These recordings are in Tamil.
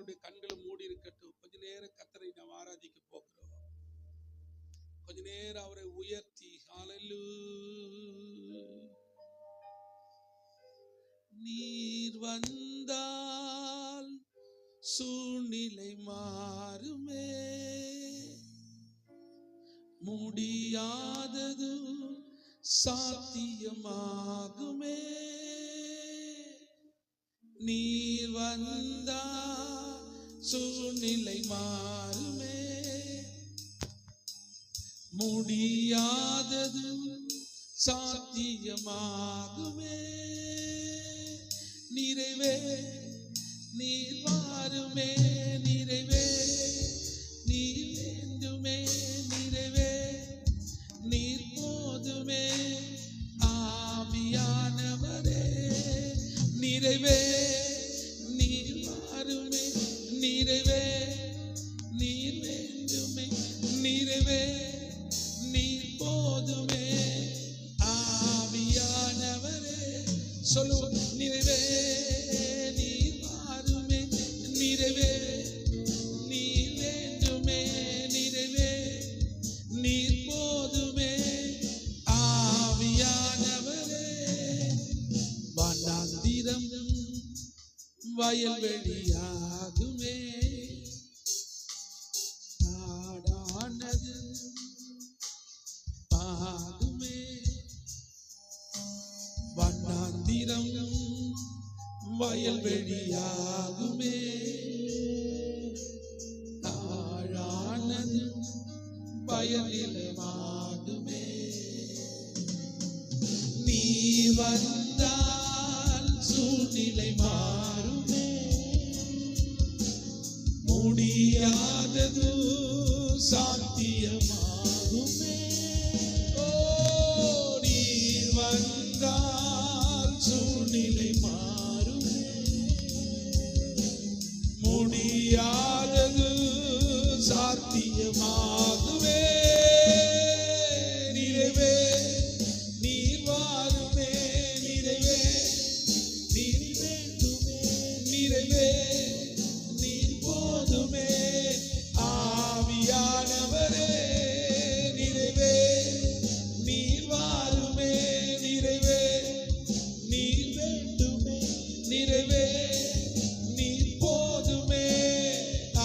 எல்லாருடைய கண்களும் மூடி இருக்கட்டும். கொஞ்ச நேரம் கர்த்தரை நாம் ஆராதிக்க போகிறோம். கொஞ்ச நேரம் அவரை உயர்த்தி ஹல்லேலூயா. நீர் வந்தால் சூழ்நிலை மாறுமே, முடியாதது சாத்தியமாகுமே. நீர் வந்தால் சூழ்நிலை மாறுமே, முடியாதது சாத்தியமாகுமே. நிறைவே நீர் வாருமே, நிறைவே நீர் வேண்டுமே, நிறைவே நீர் போதுமே. ஆவியானவரே நிறைவே நீர் வாருமே, நிறைவே நீர் வேண்டுமே, நிறைவே நீர் போதுமே. ஆவியானவரே சொல்லுவோம். நிறைவே நீர் வாருமே, நிறைவே நீர் வேண்டுமே, நிறைவே நீர் போதுமே. ஆவியானவரே வனாந்திரம் வயல்வெளியாகுமே, நாடானது ஆகுமே. வனாந்திரம் வயல்வெளியாகுமே, தாழானது வயலிலமாகுமே. நீ வந்தால் சூழ்நிலை மாறுமே, முடியாதது சாத்தியமாகுமே. ஓ நீர் வந்தால் சூழ்நிலை மாறுமே, முடியாதது சாத்தியமாகுமே. நிறைவே நீர் வாருமே, நிறைவே நீர் வேண்டுமே, நிறைவே நீர் போதுமே. ஆவியானவரே நிறைவே நீர் வாருமே, நிறைவே நீர் வேண்டுமே, நிறைவே நீர் போதுமே.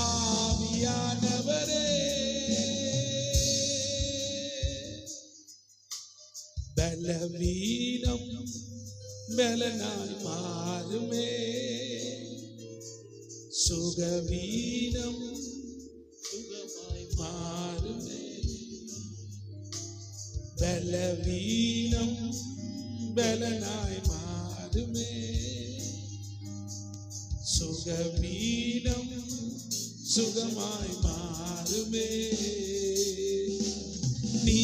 ஆவியானவரே பலவீனம் பலனாய் மாறுமே, சுகவீனம் சுகமாய் மாறுமே. பலவீனம் பலனாய் மாறுமே, சுகவீனம் சுகமாய் மாறுமே. நீ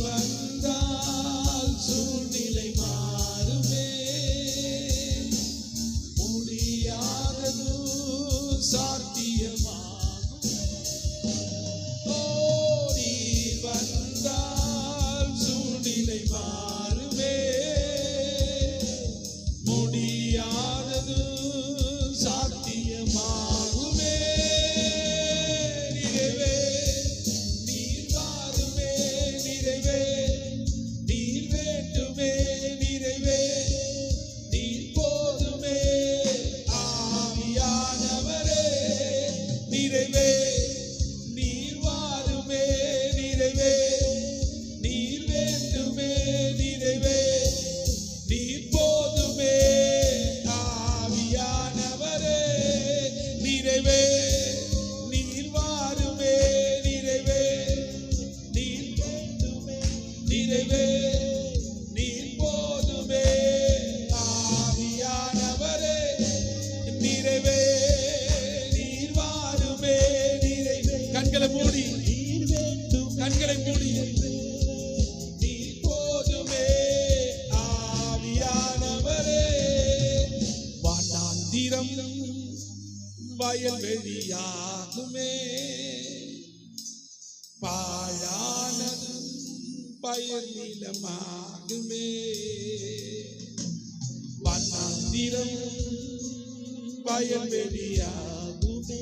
வந்தால் சூழ்நிலை மாறுமே, முடியாதது சாத்தியமாகுமே. ஓ நீ வந்தால் சூழ்நிலை மாறுமே, முடியாதது சாத்தியமாகுமே. நிறைவே நீர் வாருமே, நிறைவே நீர் வேண்டுமே, நிறைவே நீர் போதுமே. ஆவியானவரே நிறைவே நீர் வாருமே, நிறைவே நீர் வேண்டுமே, நிறைவே நீர் போதுமே. ஆவியானவரே நிறைவே நீர் வாருமே, நிறைவே நீர் வேண்டுமே, நிறைவே நீர் போதுமே. ஆவியானவரே நிறைவே நீர் வாருமே, நிறைவே கண்களை மூடி கண்களை மூடி நீர் போதுமே. ஆவியானவரே வனாந்திரம் வயல்வெளியாகுமே, பாழானது பயிர் நிலமாகுமே. வனாந்திரம் வயல்வெளியாகுமே,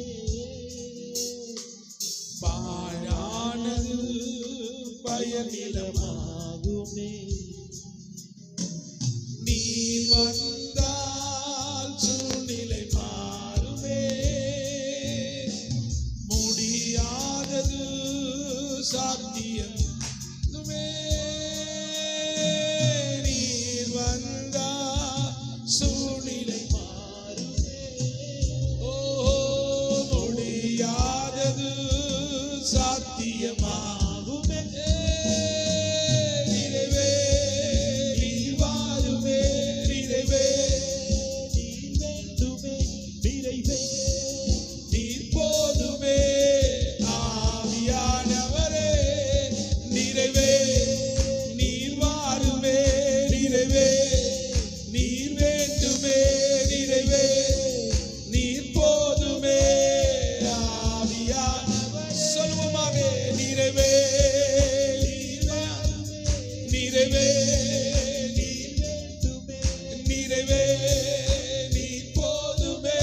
வந்தால் சூழ்நிலை மாறுமே, முடியாதது சாத்தியம். நீர் வந்தால் சூழ்நிலை மாறுமே, ஓ முடியாதது சாத்தியமாகுமே. நிறைவே நீர் வாருமே, நிறைவே நீர் வேண்டுமே, நிறைவே நீர் போதுமே. ஆவியானவரே நிறைவே நீர் வாருமே, நிறைவே நீர் வேண்டுமே, நிறைவே நீர் போதுமே. ஆவியானவரே சொல்லுவோமாக, நிறைவே நிறைவே நீர் வேண்டுமே, நிறைவே நீர் போதுமே.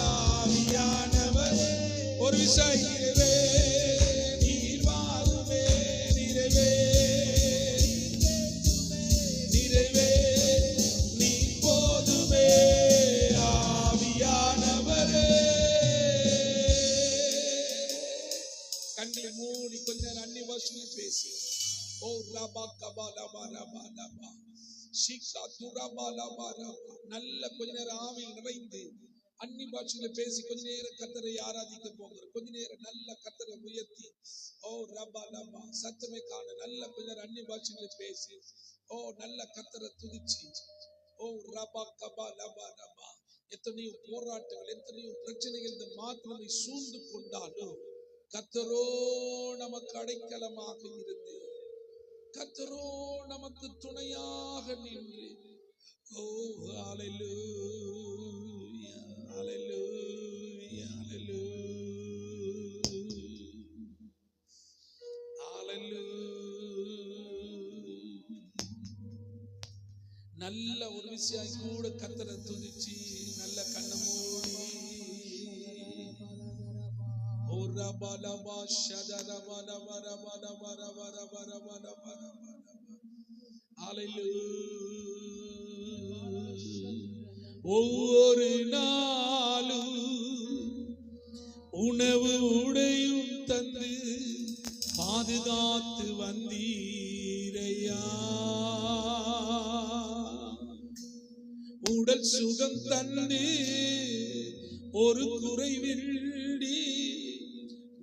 ஆவியானவரே ஒரு விஷயம், நிறைவே நீர் வாருமே, நிறைவே நிறைவே நீர் போதுமே. ஆவியானவரே கண்ணை மூடி கொஞ்ச நேரம் அந்நிய பாஷையில பேசி, ஓ ரபா கபா லபா ரபா லபா ஷிகா துரபா லபா ரபா, நல்ல கொஞ்ச நேரம் ஆவியில் நிறைந்து அந்நிய பாஷையில பேசி கொஞ்ச நேரம் கர்த்தரை ஆராதிக்க போகிறோம். கொஞ்ச நேரம் நல்ல கர்த்தரை உயர்த்தி, ஓ ரபா லபா சத்தமே காண நல்ல கொஞ்ச நேரம் அந்நிய பாஷையில பேசி, ஓ நல்ல கர்த்தரை துதிச்சு, ஓ ரபா கபா லபா ரபா. எத்தனையோ போராட்டங்கள், எத்தனையோ பிரச்சனைகள் இந்த மாத்திரமை சூழ்ந்து கொண்டாலும் கர்த்தரோ நமக்கு அடைக்கலமாக இருந்து, கர்த்தரோ நமக்கு துணையாக நின்று, ஓ ஹல்லேலூயா ஹல்லேலூயா ஹல்லேலூயா. நல்ல ஒரு விஷயம் கூட கர்த்தரை துதிச்சு நல்ல கண்ண மூடி, ஓ ரபா லபா ஷதரபா லபா ரபா லபா ரபா ரபா ரபா ரபா ரபா. ஹல்லேலூயா. ஒவ்வொரு நாளும் உணவு உடையும் தந்து பாதுகாத்து வந்தீரையா, உடல் சுகம் தந்து ஒரு குறைவின்றி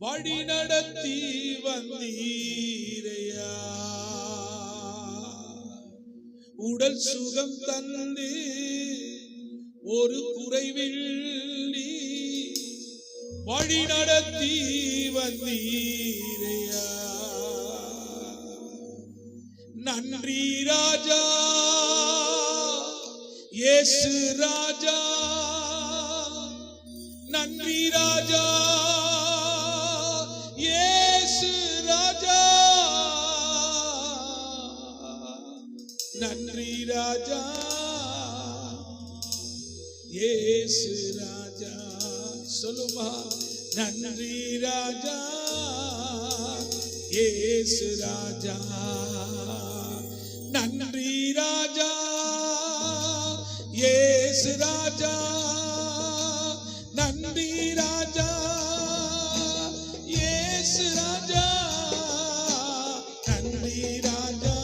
வழி நடத்தி வந்தீரையா, உடல் சுகம் தந்து ஒரு குறைவின்றி வழி நடத்தி வந்தீரையா. நன்றி ராஜா இயேசு ராஜா, நன்றி ராஜா இயேசு ராஜா, நன்றி ராஜா இயேசு ராஜா. சொல்லுமா, நன்றி ராஜா இயேசு ராஜா, நன்றி ராஜா இயேசு ராஜா, நன்றி ராஜா இயேசு ராஜா, நன்றி ராஜா.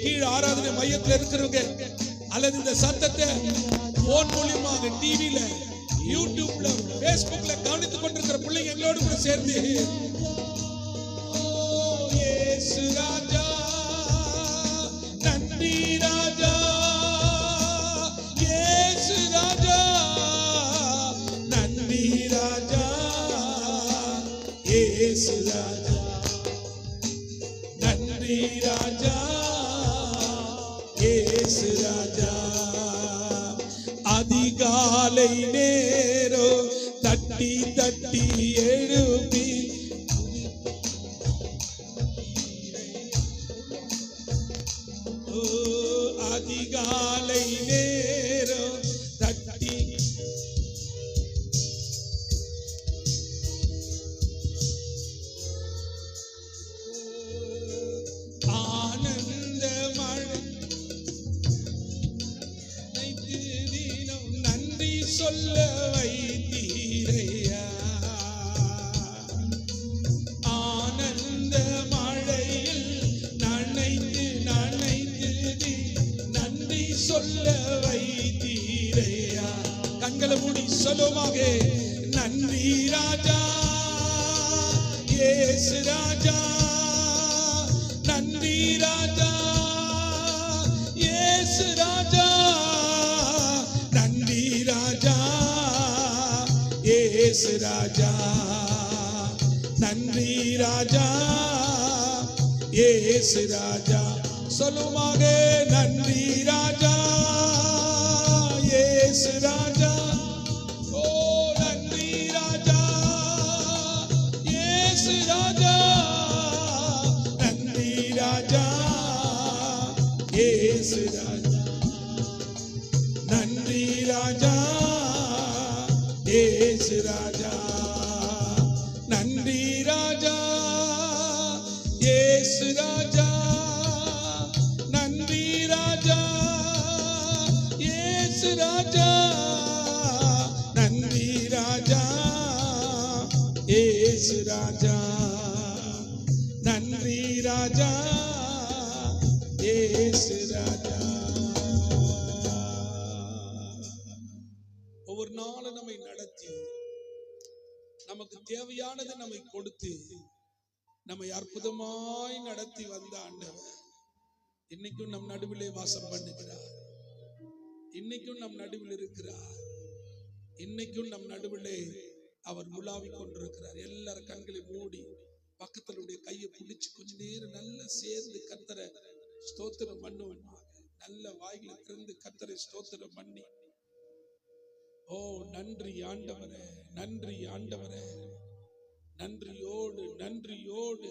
கீழ ஆராதனை மையத்தில் இருக்கிறவங்க அல்லது இந்த சத்தத்தை போன் மூலியமாக டிவில, யூடியூப்ல, பேஸ்புக்ல கவனித்துக் கொண்டிருக்கிற பிள்ளைங்க எங்களோடு கூட சேர்ந்து, இயேசு ராஜா நன்றி ராஜா இயேசு ராஜா, நன்றி ராஜா இயேசு ராஜா, நன்றி ராஜா இயேசு ராஜா. அதிகாலை நேரோ தட்டி தட்டி எழுப்பி, அதிகாலை நேரோ தட்டி ஆனந்த மழை சொல்ல வைத்தீரையா. ஆனந்த மழையில் நனைந்து நனைந்து நன்றி சொல்ல வைத்தீரையா. கண்களை மூடி சொல்லுமாக, நன்றி ராஜா இயேசு ராஜா, நன்றி ராஜா இயேசு ராஜா, நன்றி ராஜா இயேசு ராஜா, நன்றி ராஜா இயேசு ராஜா. சொல்லுமாக, நன்றி ராஜா இயேசு ராஜா. ஓ நன்றி ராஜா இயேசு ராஜா, நன்றி ராஜா இயேசு ராஜா, நன்றி ராஜா இயேசு ராஜா, நன்றி ராஜா இயேசு ராஜா, நன்றி ராஜா இயேசு ராஜா, நன்றி ராஜா இயேசு ராஜா, நன்றி ராஜா இயேசு ராஜா. ஒவ்வொரு நாளும் நம்மை நடத்தி, நமக்கு தேவையானது நம்மை கொடுத்து, நம்மை அற்புதமாய் நடத்தி வந்த ஆண்டவர் இன்னைக்கும் நம் நடுவிலே வாசம் பண்ணுகிறார். இன்னைக்கும் நம் நடுவில் இருக்கிறார். இன்னைக்கும் நம் நடுவிலே அவர் உலாவிக் கொண்டிருக்கிறார். எல்லாரும் கண்களை மூடி பக்கத்தினுடைய கையை பிடிச்சு கொஞ்ச நேரம் நல்ல சேர்ந்து கர்த்தரை ஸ்தோத்திரம் பண்ணுவாங்க. நல்ல வாய்களை திறந்து கர்த்தரை ஸ்தோத்திரம் பண்ணி, ஓ நன்றி ஆண்டவரே, நன்றி ஆண்டவரே, நன்றியோடு நன்றியோடு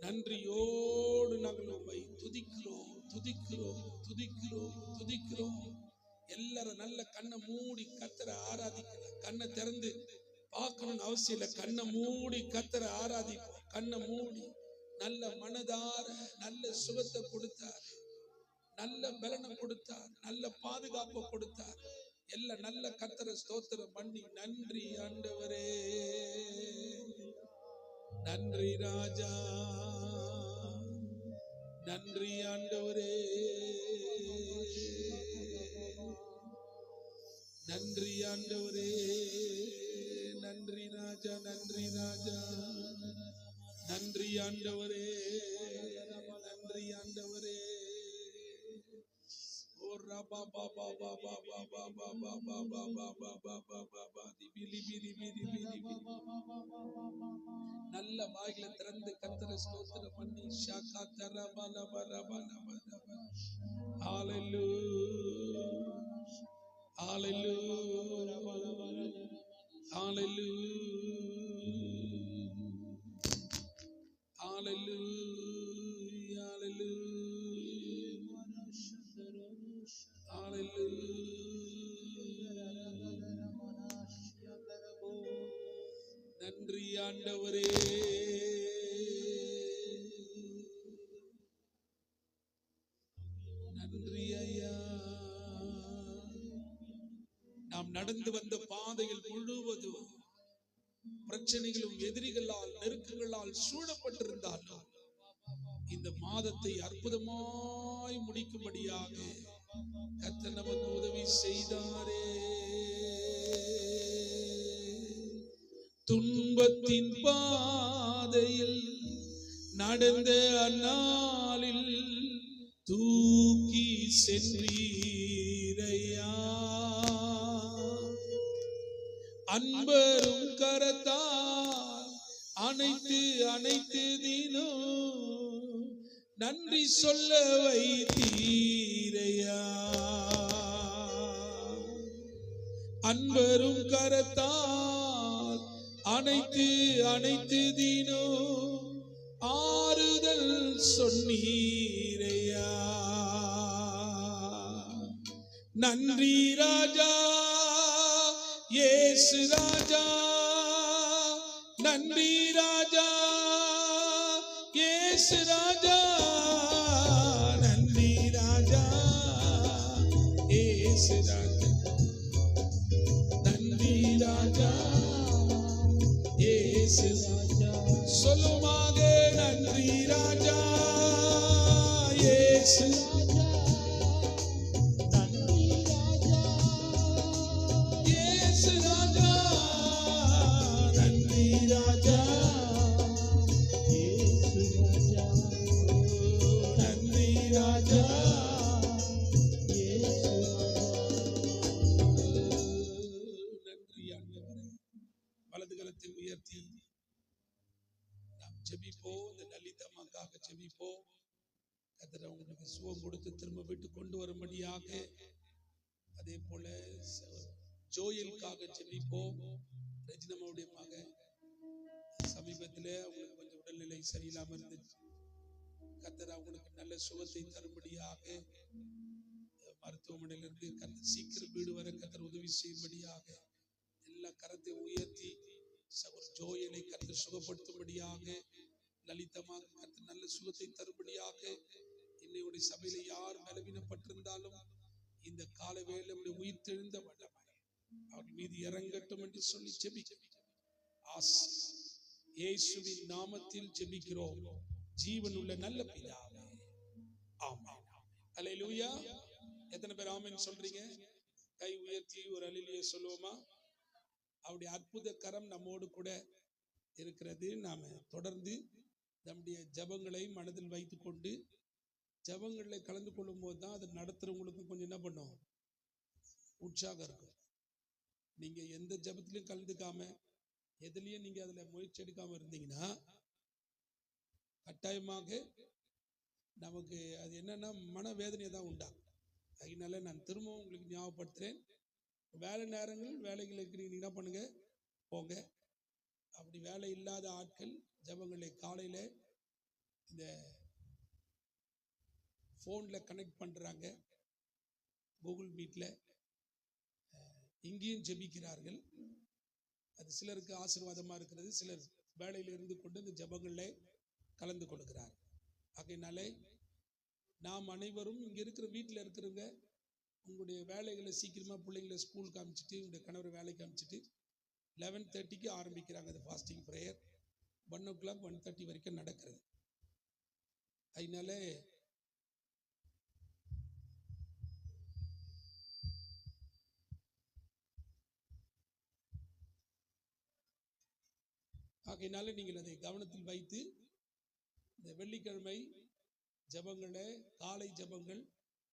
நன்றியோடு நாங்கள் உம்மை துதிக்கிறோம் துதிக்கிறோம் துதிக்கிறோம் துதிக்கிறோம். எல்லாரும் நல்ல கண்ணை மூடி கர்த்தரை ஆராதிக்கலாம். கண்ணை திறந்து பார்க்கணும்னு அவசியம் இல்லை. கண்ணை மூடி கர்த்தரை ஆராதிப்போம். கண்ணை மூடி நல்ல மனதார நல்ல சுகத்தை கொடுத்தார், நல்ல பலனை கொடுத்தார், நல்ல பாதுகாப்பை கொடுத்தார். எல்லாம் நல்ல கர்த்தரை ஸ்தோத்திரம் பண்ணி, நன்றி ஆண்டவரே, நன்றி ராஜா, நன்றி ஆண்டவரே, நன்றி ஆண்டவரே, நன்றி ராஜா, நன்றி ராஜா, நன்றி ஆண்டவரே, நன்றி ஆண்டவரே. ஓ ரபா பாபா பாபா பாபா பாபா பாபா பாபா பாபா திபிலி பிலி பிலி பிலி. நல்ல வாய்களை திறந்து கர்த்தரை ஸ்தோத்திரம் பண்ணி, ஷாகா தரபல பரபல பரபல. ஹalleluya ஹalleluya ஹalleluya ஹalleluya ஹalleluya. நன்றி ஆண்டவரே, நன்றி ஐயா. நாம் நடந்து வந்த பாதையில் முழுவதும் பிரச்சனைகளும் எதிரிகளால் நெருக்கங்களால் சூழப்பட்டிருந்தாலும் இந்த மாதத்தை அற்புதமாய் முடிக்கும்படியாக கர்த்தர் நமக்கு உதவி செய்தாரே. துன்பத்தின் பாதையில் நடந்த அந்நாளில் தூக்கி சென்றீரையா. அன்பரும் கரத்தால் அனைத்து அனைத்து தினம் நன்றி சொல்ல வைத்தீரையா. அன்பரும் கரத்தால் அனைத்து அனைத்து தினம் ஆறுதல் சொன்னீரையா. நன்றி ராஜா இயேசு ராஜா, நன்றி ராஜா இயேசு ராஜா, நன்றி ராஜா இயேசு ராஜா, ராஜா இயேசு ராஜா சொல்லுமாக நன்றி ராஜா இயேசு ராஜா நன்றி ராஜா இயேசு ராஜா நன்றி ராஜா இயேசு ராஜா நன்றி ராஜா வலது கரத்தை உயர்த்தி நாம் ஜெபிப்போம். இந்த லலிதம்மாக்காக ஜெபிப்போம். கர்த்தர் அவங்களுக்கு சுகம் கொடுத்து திரும்ப வீட்டு கொண்டு வரும்படியாக. அதே போல ஜோயலுக்காக ஜெபிப்போம். ரஜினம்மாவுடைய மகன் சமீபத்தில் அவங்களுக்கு கொஞ்சம் உடல்நிலை சரியில்லாம இருந்துச்சு. கர்த்தர் அவங்களுக்கு நல்ல சுகத்தை தரும்படியாக மருத்துவமனையிலிருந்து கர்த்தர் சீக்கிரம் வீடு வர கர்த்தர் உதவி செய்யும்படியாக எல்லா கரத்தை உயர்த்தி ஜோயலை கர்த்தர் சுகப்படுத்தும்படியாக, லலிதமா கர்த்தர் நல்ல சுகத்தை தரும்படியாக. இன்னையுடைய சபையில யார் பலவீனப்பட்டிருந்தாலும் இந்த கால வேளையில உயிர் தெழுந்த வல்லமை அவர் மீது இறங்கட்டும் என்று சொல்லி ஜெபிக்கிறோம். இயேசுவின் நாமத்தில் ஜெபிக்கிறோம் ஜீவன் உள்ள நல்ல பிதாவே, ஆமென். அல்லேலூயா. எத்தனை பேர் ஆமென் சொல்றீங்க? கை உயர்த்தி ஒரு அல்லேலூயா சொல்லுவோமா? அவருடைய அற்புத கரம் நம்மோடு கூட இருக்கிறது. நாம தொடர்ந்து நம்முடைய ஜபங்களை மனதில் வைத்துக் கொண்டு ஜபங்களில் கலந்து கொள்ளும் போது தான் அதை நடத்துறவங்களுக்கும் கொஞ்சம் என்ன பண்ணும், உற்சாகம் இருக்கும். நீங்க எந்த ஜபத்திலையும் கலந்துக்காம எதுலையும் நீங்க அதுல முயற்சி எடுக்காம இருந்தீங்கன்னா கட்டாயமாக நமக்கு அது என்னன்னா மனவேதனையை தான் உண்டாகும். அதனால நான் திரும்பவும் உங்களுக்கு ஞாபகப்படுத்துறேன், வேலை நேரங்கள் வேலைகள் இருக்கிறீங்க என்ன பண்ணுங்க, போங்க. அப்படி வேலை இல்லாத ஆட்கள் ஜபங்களை காலையில இந்த போன்ல கனெக்ட் பண்றாங்க, கூகுள் மீட்ல இங்கேயும் ஜெபிக்கிறார்கள். அது சிலருக்கு ஆசீர்வாதமா இருக்கிறது. சிலர் வேலையில இருந்து கொண்டு இந்த ஜபங்கள்ல கலந்து கொள்கிறார். ஆகையினாலே நாம் அனைவரும் இங்க இருக்கிற வீட்டில் இருக்கிறவங்க உங்களுடைய வேலைகளை சீக்கிரமா பிள்ளைங்களை ஸ்கூலுக்கு அனுப்பிச்சிட்டு உங்களுடைய கணவர் வேலைக்கு அனுப்பிச்சிட்டு 11:30 ஆரம்பிக்கிறாங்க அந்த ஃபாஸ்டிங் ப்ரேயர். 1 o'clock 1:30 வரைக்கும் நடக்கிறது. அதனால நீங்கள் அதை கவனத்தில் வைத்து இந்த வெள்ளிக்கிழமை ஜபங்களை, காலை ஜபங்கள்,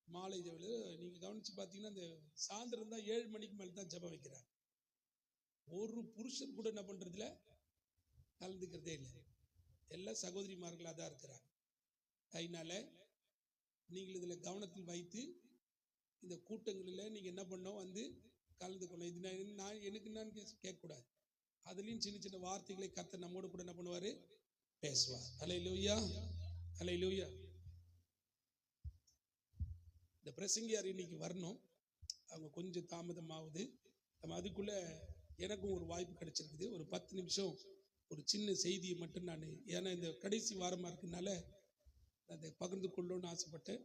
மாலை ஜபங்கள் நீங்க கவனிச்சு பார்த்தீங்கன்னா இந்த சாயந்தரம் தான் 7 மணிக்கு மேலே தான் ஜபம் வைக்கிறாங்க. ஒரு புருஷன் கூட என்ன பண்றதுல கலந்துக்கிறதே இல்லை. எல்லா சகோதரிமார்களாக தான் இருக்கிறாங்க. அதனால நீங்கள் இதில் கவனத்தில் வைத்து இந்த கூட்டங்களில் நீங்கள் என்ன பண்ணோம் வந்து கலந்துக்கணும். இது நான் எனக்கு நான் கேட்கக்கூடாது. அதுலேயும் சின்ன சின்ன வார்த்தைகளை கர்த்தர் நம்மோடு கூட என்ன பண்ணுவார், பேசுவார். அல்லேலூயா, அல்லேலூயா. இந்த பிரசங்கியார் இன்னைக்கு வரணும், அவங்க கொஞ்சம் தாமதமாகுது. நம்ம அதுக்குள்ள எனக்கும் ஒரு வாய்ப்பு கிடைச்சிருக்குது. ஒரு 10 நிமிஷம் ஒரு சின்ன செய்தியை மட்டும் நான், ஏன்னா இந்த கடைசி வாரமாக இருக்கிறதுனால அதை பகிர்ந்து கொள்ளணும்னு ஆசைப்பட்டேன்.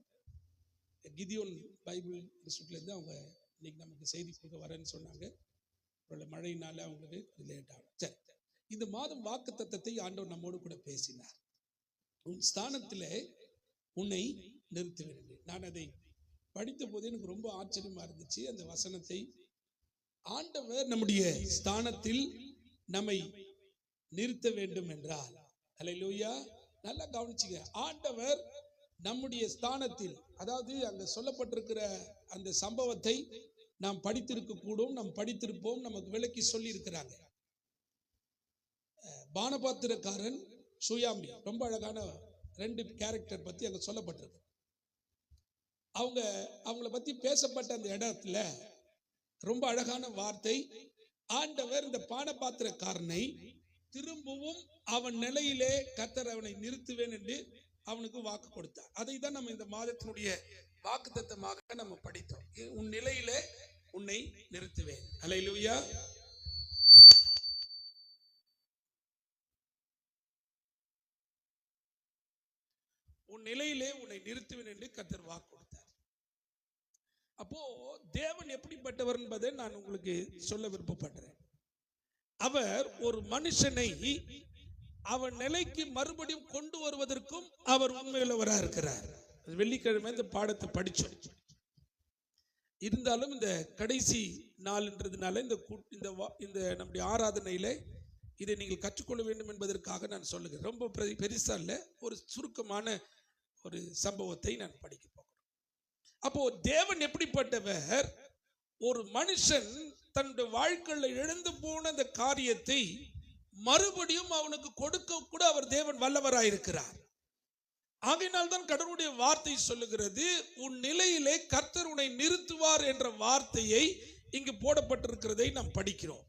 கிதியோன் பைபிள் இன்ஸ்டியூட்லேருந்து அவங்க இன்னைக்கு நமக்கு செய்தி கொடுக்க வரேன்னு சொன்னாங்க. மழையினால அவங்களுக்கு லேட் ஆகும். சரி, இந்த மாதம் வாக்கு தத்தத்தை ஆண்டவர் நம்மோடு கூட பேசினார். உன் ஸ்தானத்தில் உன்னை நிறுத்துவேன். நான் அதை படித்த போது எனக்கு ரொம்ப ஆச்சரியமா இருந்துச்சு. அந்த வசனத்தை ஆண்டவர் நம்முடைய ஸ்தானத்தில் நம்மை நிறுத்த வேண்டும் என்றால், அல்லேலூயா, நல்லா கவனிச்சுங்க. ஆண்டவர் நம்முடைய ஸ்தானத்தில், அதாவது அங்க சொல்லப்பட்டிருக்கிற அந்த சம்பவத்தை நாம் படித்திருக்க கூடும், நாம் படித்திருப்போம், நமக்கு விளக்கி சொல்லி இருக்கிறாங்க. பானபாத்திரக்காரன், சுயாமி, ரொம்ப அழகான 2 கேரக்டர் பத்தி அங்க சொல்லப்பட்டிருக்கு. அவங்கள பத்தி பேசப்பட்ட அந்த இடத்துல ரொம்ப அழகான வார்த்தை, ஆண்டவர் இந்த பானபாத்திரக்காரனை திரும்பவும் அவன் நிலையிலே கர்த்தர் அவனை நிறுத்துவேன் என்று அவனுக்கு வாக்கு கொடுத்தார். அதை தான் நம்ம இந்த மாதத்தினுடைய வாக்குத்தத்தமாக நம்ம படித்தோம். உன் நிலையிலே உன்னை நிறுத்துவேன். அல்லேலூயா. உன் நிலையிலே உன்னை நிறுத்துவேன் என்று கர்த்தர் வாக்கு கொடுத்தார். அப்போ தேவன் எப்படிப்பட்டவர் என்பதை நான் உங்களுக்கு சொல்ல விருப்பப்படுறேன். அவர் ஒரு மனுஷனை அவன் நிலைக்கு மறுபடியும் கொண்டு வருவதற்கும் அவர் உண்மையுள்ளவராக இருக்கிறார். வெள்ளிக்கிழமை இந்த பாடத்தை படிச்சோம். இருந்தாலும் இந்த கடைசி நாள்ன்றதுனால இந்த நம்முடைய ஆராதனையில இதை நீங்கள் கற்றுக்கொள்ள வேண்டும் என்பதற்காக நான் சொல்லுகிறேன். ரொம்ப பெருசா இல்லை, ஒரு சுருக்கமான ஒரு சம்பவத்தை நான் படிக்க போகிறேன். அப்போ தேவன் எப்படிப்பட்டவர்? ஒரு மனுஷன் தன்னுடைய வாழ்க்கையில இழந்து போன அந்த காரியத்தை மறுபடியும் அவனுக்கு கொடுக்க கூட அவர் தேவன் வல்லவராயிருக்கிறார். ஆகையினால் தான் கடவுளுடைய வார்த்தை சொல்லுகிறது, உன் நிலையிலே கர்த்தர் உன்னை நிறுத்துவார் என்ற வார்த்தையை இங்கு போடப்பட்டிருக்கிறதை நாம் படிக்கிறோம்.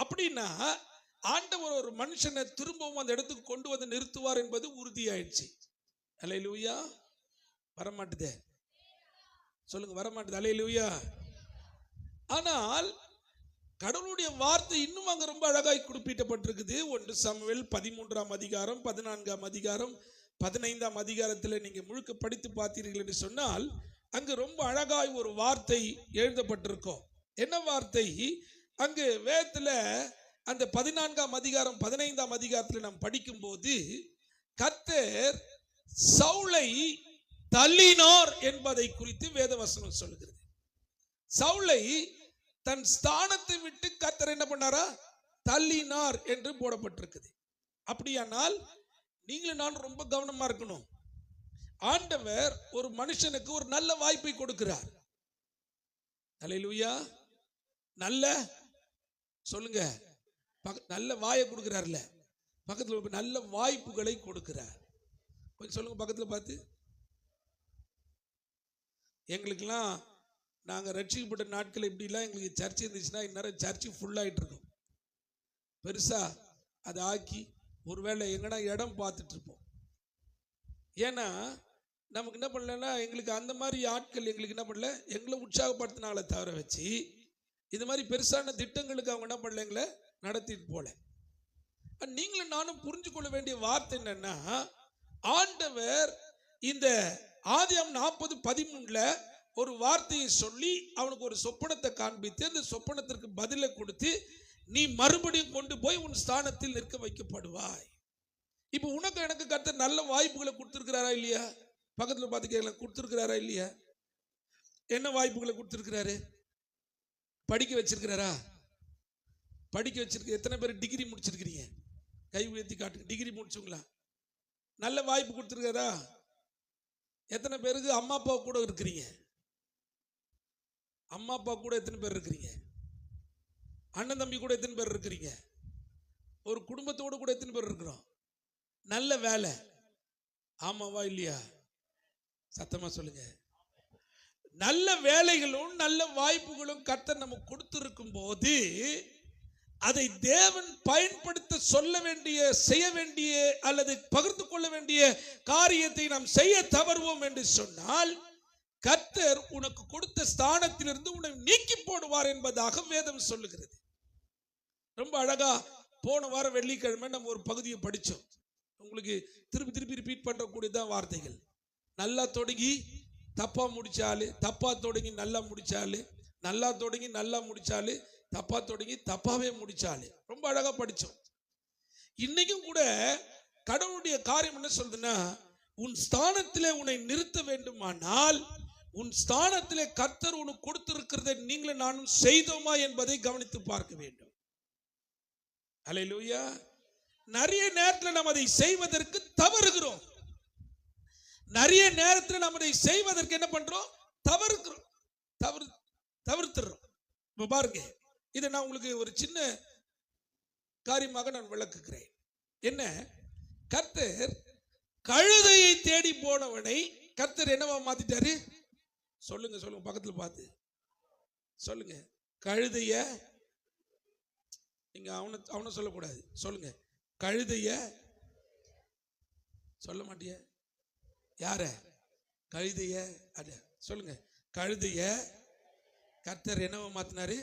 அப்படின்னா ஆண்டவர் ஒரு மனுஷனை திரும்பவும் அந்த இடத்துக்கு கொண்டு வந்து நிறுத்துவார் என்பது உறுதியாயிடுச்சு. அல்லேலூயா. வரமாட்டுதே, சொல்லுங்க, வரமாட்டுது. அல்லேலூயா. ஆனால் கடவுளுடைய வார்த்தை இன்னும் அங்க ரொம்ப அழகாய் குறிப்பிட்டப்பட்டிருக்குது. 1 சாமுவேல் 13ஆம் அதிகாரம், 14ஆம் அதிகாரம், 15ஆம் அதிகாரத்தில் நீங்க முழுக்க படித்து பார்த்தீர்கள் என்று சொன்னால் அங்கு ரொம்ப அழகாய் ஒரு வார்த்தை எழுதப்பட்டிருக்கும். என்ன வார்த்தை? அங்கு வேதத்துல அந்த 14ஆம் அதிகாரம் 15ஆம் அதிகாரத்தில் நாம் படிக்கும் போது கர்த்தர் சவுலை தள்ளினார் என்பதை குறித்து வேதவசனம் சொல்கிறது. சவுலை தன் ஸ்தானத்தை விட்டு கர்த்தர் என்ன பண்ணாரா? தள்ளினார் என்று போடப்பட்டிருக்குது. அப்படியானால் நீங்களும் நான் ரொம்ப கவனமா இருக்கணும். ஆண்டவர் ஒரு மனுஷனுக்கு ஒரு நல்ல வாய்ப்பை கொடுக்கிறார். அல்லேலூயா. நல்ல, சொல்லுங்க, நல்ல வாயை கொடுக்கிறார்ல, பக்கத்தில் நல்ல வாய்ப்புகளை கொடுக்கிறார். கொஞ்சம் சொல்லுங்க பக்கத்தில் பார்த்து. எங்களுக்கெல்லாம் நாங்கள் ரட்சிக்கப்பட்ட நாட்கள் இப்படிலாம் எங்களுக்கு சர்ச்சை இருந்துச்சுன்னா இந்நேரம் சர்ச்சு ஃபுல்லாகிட்டு இருக்கும். பெருசா அதை ஆக்கி ஒருவேளை எங்கன்னா இடம் பார்த்துட்டு இருப்போம். ஏன்னா நமக்கு என்ன பண்ணலன்னா, எங்களுக்கு அந்த மாதிரி ஆட்கள் எங்களுக்கு என்ன பண்ணல, எங்களை உற்சாகப்படுத்தினால தவிர வச்சு இது மாதிரி பெருசான திட்டங்களுக்கு அவங்க என்ன பண்ணல, எங்களை நடத்திட்டு போல. நீங்களும் நானும் புரிஞ்சு கொள்ள வேண்டிய வார்த்தை என்னன்னா, ஆண்டவர் இந்த ஆதியாகமம் 40:13 ஒரு வார்த்தையை சொல்லி அவனுக்கு ஒரு சொப்பனத்தை காண்பித்து அந்த சொப்பனத்திற்கு பதிலை கொடுத்து நீ மறுபடியும் கொண்டு போய் உன் ஸ்தானத்தில் நிற்க வைக்கப்படுவாய். இப்போ உனக்கு எனக்கு கர்த்தர் நல்ல வாய்ப்புகளை கொடுத்திருக்கிறாரா இல்லையா? பக்கத்தில் பார்த்து கேட்கலாம், கொடுத்திருக்கிறாரா இல்லையா? என்ன வாய்ப்புகளை கொடுத்திருக்கிறாரு? படிக்க வச்சிருக்கிறாரா? படிக்க வச்சிருக்க. எத்தனை பேர் டிகிரி முடிச்சிருக்கிறீங்க? கை உயர்த்தி காட்டுங்க. டிகிரி முடிச்சுங்களா? நல்ல வாய்ப்பு கொடுத்திருக்காரா? எத்தனை பேருக்கு அம்மா அப்பா கூட இருக்கிறீங்க? அம்மா அப்பா கூட எத்தனை பேர் இருக்கிறீங்க? அண்ணன் தம்பி கூட எத்தனை பேர் இருக்கிறீங்க? ஒரு குடும்பத்தோடு கூட எத்தனை பேர் இருக்கிறோம்? நல்ல வேலை, ஆமாவா இல்லையா? சத்தமா சொல்லுங்க. நல்ல வேலைகளும் நல்ல வாய்ப்புகளும் கர்த்தர் நமக்கு கொடுத்திருக்கும் போது அதை தேவன் பயன்படுத்த சொல்ல வேண்டிய, செய்ய வேண்டிய அல்லது பகிர்ந்து கொள்ள வேண்டிய காரியத்தை நாம் செய்ய தவறுவோம் என்று சொன்னால் கர்த்தர் உனக்கு கொடுத்த ஸ்தானத்திலிருந்து உன்னை நீக்கி போடுவார் என்பதாக வேதம் சொல்லுகிறது. ரொம்ப அழகா போன வாரம் வெள்ளிக்கிழமை நம்ம ஒரு பகுதியை படிச்சோம். உங்களுக்கு திருப்பி திருப்பி ரிப்பீட் பண்ணக்கூடியதான் வார்த்தைகள். நல்லா தொடங்கி தப்பா முடிச்சாலு, தப்பா தொடங்கி நல்லா முடிச்சாலு, நல்லா தொடங்கி நல்லா முடிச்சாலு, தப்பா தொடங்கி தப்பாவே முடிச்சாலு. ரொம்ப அழகா படிச்சோம். இன்னைக்கும் கூட கடவுளுடைய காரியம் என்ன சொல்றதுன்னா, உன் ஸ்தானத்திலே உன்னை நிறுத்த வேண்டுமானால் உன் ஸ்தானத்திலே கர்த்தர் உனக்கு கொடுத்திருக்கிறதை நீங்களும் நானும் செய்தோமா என்பதை கவனித்து பார்க்க வேண்டும். அல்லேலூயா. நிறைய நேரத்தில் நாம் அதை செய்வதற்கு தவறுகிறோம். நிறைய நேரத்தில் நாம் அதை செய்வதற்கு என்ன பண்றோம்? தவிர்த்துறோம். பாருங்க, இதை நான் உங்களுக்கு ஒரு சின்ன காரியமாக நான் விளக்குகிறேன். என்ன? கர்த்தர் கழுதையை தேடி போனவனை கர்த்தர் என்னவா மாத்திட்டாரு? சொல்லுங்க சொல்லுங்க, பக்கத்தில் பார்த்து சொல்லுங்க. கழுதைய, நீங்க அவனை சொல்லக்கூடாது, சொல்லுங்க. கழுதைய சொல்ல மாட்டிய? யார? கழுதைய அட சொல்லுங்க. கழுதைய கர்த்தர் என்னவா மாத்தினாரு?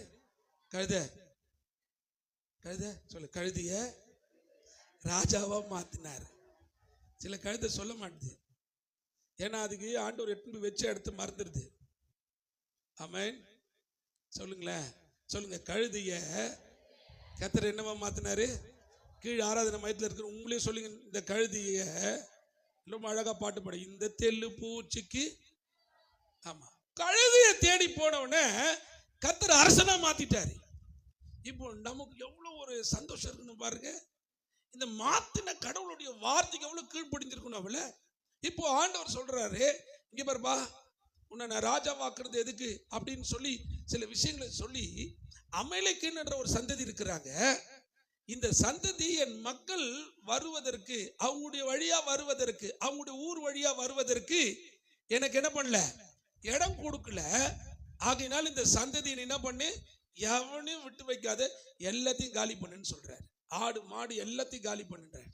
கழுத சொல்லு. கழுதைய ராஜாவா மாத்தினார். சில கழுதை சொல்ல மாட்டுது, ஏன்னா அதுக்கு ஆண்டவர் எட்டு வச்சு எடுத்து மறந்துடுது. ஆமென். சொல்லுங்களேன், சொல்லுங்க. கழுதைய கர்த்தர் என்னவா மாத்தினாரு? கீழே ஆராதனை மையத்தில் இருக்கிற உங்களே சொல்லுங்க. இந்த கழுதிய ரொம்ப அழகா பாட்டு பாடு. இந்த தெல்லு பூச்சிக்கு, ஆமா, கழுதியை தேடி போனவன கர்த்தர் அரசனா மாத்திட்டாரு. இப்போ நமக்கு எவ்வளவு ஒரு சந்தோஷம் இருக்குன்னு பாருங்க. இந்த மாத்தின கடவுளுடைய வார்த்தைக்கு எவ்வளவு கீழ்ப்படிஞ்சிருக்கணும் அவள. இப்போ ஆண்டவர் சொல்றாரு, இங்க பாருப்பா, உன்னை நான் ராஜாவாக்குறது எதுக்கு அப்படின்னு சொல்லி சில விஷயங்களை சொல்லி, அமலேக்குன்ற ஒரு சந்ததி இருக்கிறாங்க. இந்த சந்ததி என் மக்கள் வருவதற்கு, அவங்களுடைய வழியா வருவதற்கு, அவங்களுடைய ஊர் வழியா வருவதற்கு எனக்கு என்ன பண்ணல, இடம் கொடுக்கல. ஆகையினால் இந்த சந்ததியை என்ன பண்ணு, எவனையும் விட்டு வைக்காத, எல்லாத்தையும் காலி பண்ணுன்னு சொல்றாரு. ஆடு மாடு எல்லாத்தையும் காலி பண்ணுறாரு.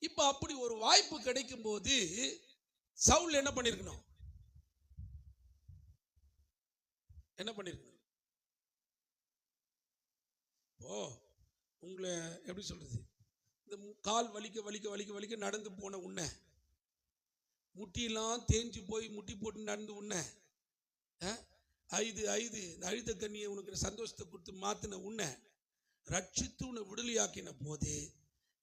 இப்ப அப்படி ஒரு வாய்ப்பு கிடைக்கும் போது சவுல் என்ன பண்ணிருக்கணும்? என்ன பண்ணிருக்கணும்? ஓ, உங்களை எப்படி சொல்றது, இந்த கால் வலிக்க வலிக்க வலிக்க வலிக்க நடந்து போன உன்னை, முட்டியெல்லாம் தேஞ்சு போய் முட்டி போட்டு நடந்து உன்னை, அழுத கண்ணியை உனக்கு சந்தோஷத்தை கொடுத்து மாத்தின உன்னை, ரட்சித்து உன்னை விடுதலையாக்கின போது,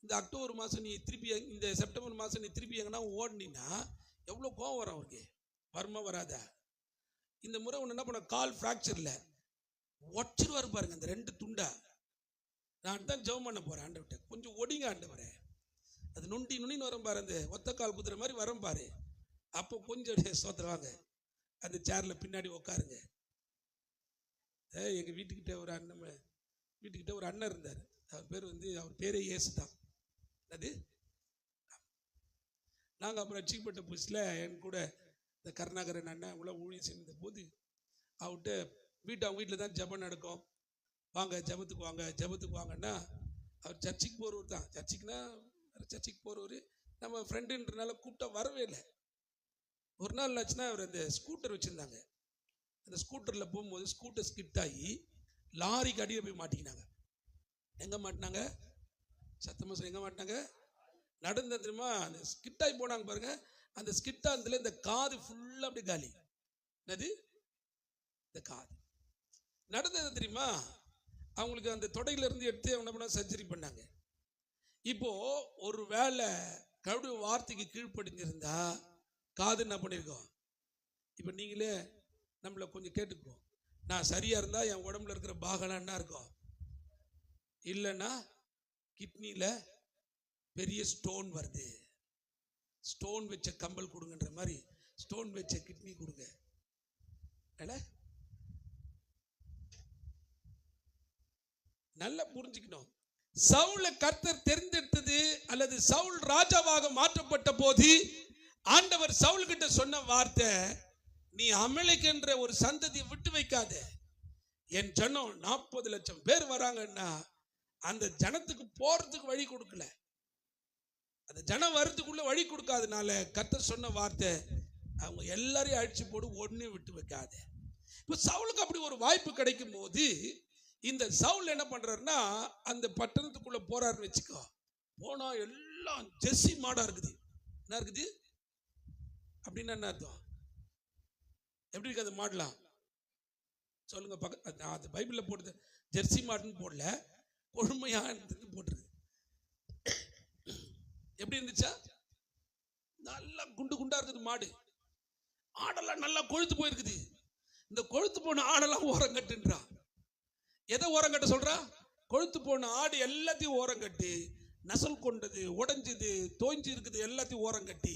இந்த அக்டோபர் மாதம் நீ திருப்பி, இந்த செப்டம்பர் மாதம் நீ திருப்பி எங்கன்னா ஓடினா எவ்வளோ கோவம் வரும் அவருக்கு? வருமா வராதா? இந்த முறை ஒன்று என்ன பண்ண, கால் ஃப்ராக்சரில் ஒச்சிருவாரு பாருங்க அந்த ரெண்டு துண்டா. நான் தான் ஜெபம் பண்ண போகிறேன், ஆண்டவர்கிட்ட கொஞ்சம் ஒடிங்க ஆண்டவரே, அது நுண்டி நுண்ணின்னு வரும் பாரு, அந்த ஒத்த கால் குத்துற மாதிரி வரும் பாரு. அப்போ கொஞ்சம் சோத்துருவாங்க, அந்த சேரில் பின்னாடி உட்காருங்க. எங்கள் வீட்டுக்கிட்ட ஒரு அண்ணன் இருந்தார். அவர் பேர் அவர் பேரே இயேசு தான். அது நாங்கள் அப்புறம் ரட்சிக்கப்பட்ட புதுசில் என் கூட இந்த கருணாகரன் அண்ணன் அவங்களாம் ஊழியம் செய்த போது அவர்கிட்ட அவங்க வீட்டில் தான் ஜெபம் நடக்கும், வாங்க ஜெபத்துக்கு வாங்க ஜெபத்துக்கு வாங்கன்னா, அவர் சர்ச்சுக்கு போகிறவர் தான். சர்ச்சுக்கு போகிறவர் நம்ம ஃப்ரெண்டுன்றனால கூப்பிட்டா வரவே இல்லை. ஒரு நாள் ஆச்சுன்னா அவர் அந்த ஸ்கூட்டர் வச்சுருந்தாங்க. அந்த ஸ்கூட்டரில் போகும்போது ஸ்கூட்டர் ஸ்கிட் ஆகி லாரிக்கு அடியில் போய் மாட்டிக்கினாங்க. எங்கே மாட்டினாங்க? சத்தமாக சொல்லி, எங்கே மாட்டினாங்க? நடந்த தெரியுமா, அந்த ஸ்கிட்டாகி போனாங்க பாருங்க. அந்த ஸ்கிட்டானதுல இந்த காது ஃபுல்லாக அப்படி காலி. என்னது? இந்த காது நடந்தது தெரியுமா? அவங்களுக்கு அந்த தொடையிலிருந்து எடுத்து என்ன பண்ண, சர்ஜரி பண்ணாங்க. இப்போ ஒரு வேளை கடவுளுடைய வார்த்தைக்கு கீழ்ப்படிஞ்சிருந்தா காது என்ன பண்ணியிருக்கோம்? இப்போ நீங்களே நம்மளை கொஞ்சம் கேட்டுக்குவோம். நான் சரியா இருந்தா என் உடம்புல இருக்கிற பாகலாம் என்ன இருக்கும்? இல்லைன்னா கிட்னியில் பெரிய ஸ்டோன் வருது, ஸ்டோன் வச்ச கம்பல் கொடுங்கன்ற மாதிரி ஸ்டோன் வச்ச கிட்னி கொடுங்க. நல்லா புரிஞ்சுக்கணும். சவுலை கர்த்தர் தெரிந்தெடுத்தது, அல்லது சவுல் ராஜாவாக மாற்றப்பட்ட போது ஆண்டவர் சவுல் கிட்ட சொன்ன வார்த்தை, நீ அமலேக்குன்ற ஒரு சந்ததியை விட்டு வைக்காத. என் ஜனம் 40 லட்சம் பேர் வராங்கன்னா அந்த ஜனத்துக்கு போறதுக்கு வழி கொடுக்கல, அந்த ஜனம் வர்றதுக்குள்ள வழி கொடுக்காதனால கர்த்தர் சொன்ன வார்த்தை, அவங்க எல்லாரையும் அழிச்சு போடு, ஒண்ணு விட்டு வைக்காத. இப்ப சவுலுக்கு அப்படி ஒரு வாய்ப்பு கிடைக்கும் போது இந்த சவுல் என்ன பண்றாருன்னா, அந்த பட்டணத்துக்குள்ள போறாருன்னு வச்சுக்கோ. போனா எல்லாம் ஜெர்சி மாடா இருக்குது. என்ன இருக்குது அப்படின்னா என்ன அர்த்தம்? எப்படி இருக்கு அந்த மாடலாம் சொல்லுங்க. அந்த பைபிள்ல போடுது ஜெர்சி மாடுன்னு போடல, கொழுமையானது போட்டிருக்கு. எப்படி இருந்துச்சா? நல்லா குண்டு குண்டா இருக்குது மாடு. ஆடெல்லாம் நல்லா கொழுத்து போயிருக்குது. இந்த கொழுத்து போன ஆடெல்லாம் ஓரம் கட்டுன்றான். எதை ஓரம் கட்ட சொல்றா? கொழுத்து போன ஆடு எல்லாத்தையும் ஓரம் கட்டி, நசல் கொண்டது, உடைஞ்சது, தோஞ்சி இருக்குது எல்லாத்தையும் ஓரம் கட்டி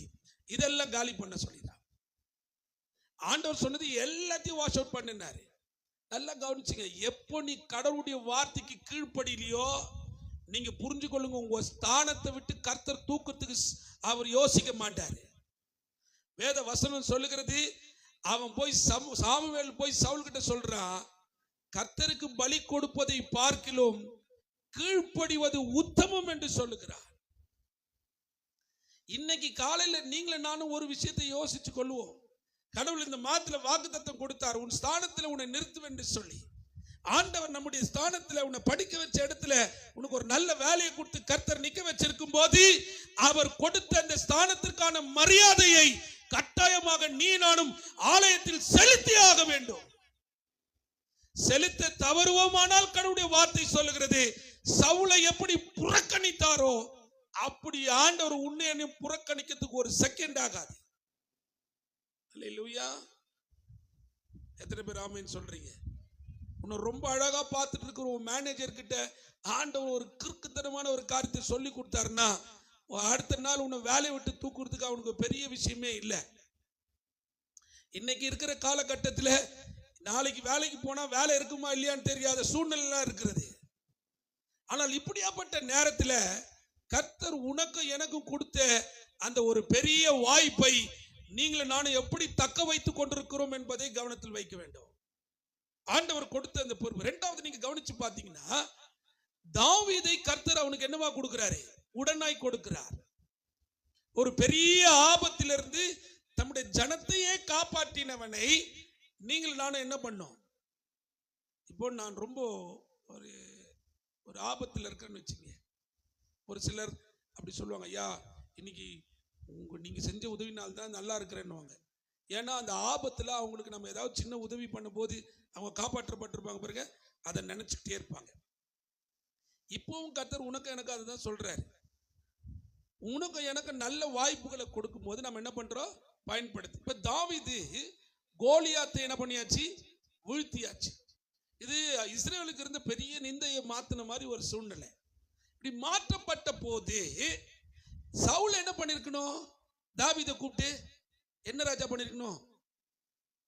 இதெல்லாம் காலி பண்ண சொல்லிடுறான். ஆண்டவர் சொன்னது எல்லாத்தையும் வாஷ் அவுட் பண்ணினாரு. நல்லா கவனிச்சுங்க. எப்போ நீ கடவுளுடைய வார்த்தைக்கு கீழ்ப்படிலையோ, நீங்க புரிஞ்சு கொள்ளுங்க, உங்க ஸ்தானத்தை விட்டு கர்த்தர் தூக்கத்துக்கு அவர் யோசிக்க மாட்டாரு. வேத வசனம் சொல்லுகிறது, அவன் போய் சாமுவேல் போய் சவுல் கிட்ட சொல்றான், கர்த்தருக்கு பலி கொடுப்பதை பார்க்கிலும் கீழ்ப்படிவது உத்தமம் என்று சொல்லுகிறார். இன்னைக்கு காலையில நீங்களும் நானும் ஒரு விஷயத்தை யோசிச்சு கொள்வோம். கடவுள் இந்த மாதத்துல வாக்குத்தத்தம் கொடுத்தார், உன் ஸ்தானத்துல உன்னை நிறுத்துவேன் என்று சொல்லி. ஆண்டவர் நம்முடைய ஸ்தானத்துல உன்னை படிக்க வச்ச இடத்துல உனக்கு ஒரு நல்ல வேலையை கொடுத்து கர்த்தர் நிக்க வச்சிருக்கும் போது, அவர் கொடுத்த அந்த ஸ்தானத்திற்கான மரியாதையை கட்டாயமாக நீ நானும் ஆலயத்தில் செலுத்தியாக வேண்டும். செலுத்த தவறுவோமானால் கடவுளுடைய வார்த்தை சொல்லுகிறது, சவுலை எப்படி புறக்கணித்தாரோ அப்படி ஆண்டவர் உன்னை புறக்கணிக்கிறதுக்கு ஒரு செகண்ட் ஆகாது. அல்லேலூயா. எத்தனை பேர் ஆமென் சொல்றீங்க? உன்னை ரொம்ப அழகா பார்த்துட்டு இருக்கிற உன் மேனேஜர் கிட்ட ஆண்டவர் ஒரு கிறுக்குத்தனமான ஒரு காரியத்தை சொல்லி கொடுத்தாருன்னா அடுத்த நாள் உன்னை வேலையை விட்டு தூக்குறதுக்கு அவனுக்கு பெரிய விஷயமே இல்லை. இன்னைக்கு இருக்கிற காலகட்டத்தில் நாளைக்கு வேலைக்கு போனா வேலை இருக்குமா இல்லையான்னு தெரியாத சூழ்நிலை இருக்கிறது. ஆனால் இப்படியாப்பட்ட நேரத்தில் கர்த்தர் உனக்கு எனக்கும் கொடுத்த அந்த ஒரு பெரிய வாய்ப்பை நீங்களும் நானும் எப்படி தக்க வைத்துக் கொண்டிருக்கிறோம் என்பதை கவனத்தில் வைக்க வேண்டும். ஆண்டவர் கொடுத்த அந்த பொறுப்பு. இரண்டாவது நீங்க கவனிச்சு பாத்தீங்கன்னா, தாவீதை கர்த்தர் அவனுக்கு என்னவா கொடுக்கிறாரு? உடனாய் கொடுக்கிறார். ஒரு பெரிய ஆபத்திலிருந்து தம்முடைய ஜனத்தையே காப்பாற்றினவனை நீங்கள் நானும் என்ன பண்ணோம்? இப்போ நான் ரொம்ப ஒரு ஆபத்தில் இருக்கிறேன்னு வச்சுங்க. ஒரு சிலர் அப்படி சொல்லுவாங்க, ஐயா இன்னைக்கு நீங்க செஞ்ச உதவினால் தான் நல்லா இருக்கிறேன்னுவாங்க. ஏன்னா அந்த ஆபத்துல அவங்களுக்கு நம்ம ஏதாவது சின்ன உதவி பண்ணும் போது அவங்க காப்பாற்றப்பட்டிருப்பாங்க பாருங்க, அதை நினைச்சுட்டே இருப்பாங்க. இப்பவும் கர்த்தர் உனக்கு எனக்கு அதுதான் சொல்றாரு. உனக்கு எனக்கு நல்ல வாய்ப்புகளை கொடுக்கும் போது நம்ம என்ன பண்றோம்? பயன்படுத்தி. இப்ப தாவீது கோலியாத்தை என்ன பண்ணியாச்சு? வீழ்த்தியாச்சு. இது இஸ்ரேலுக்கு இருந்த பெரிய நிந்தையை மாத்தின மாதிரி ஒரு சூழ்நிலை. இப்படி மாற்றப்பட்ட போது சவுல் என்ன பண்ணிருக்கணும்? தாவீதை கூப்பிட்டு என்ன ராஜா பண்ணிருக்கணும்?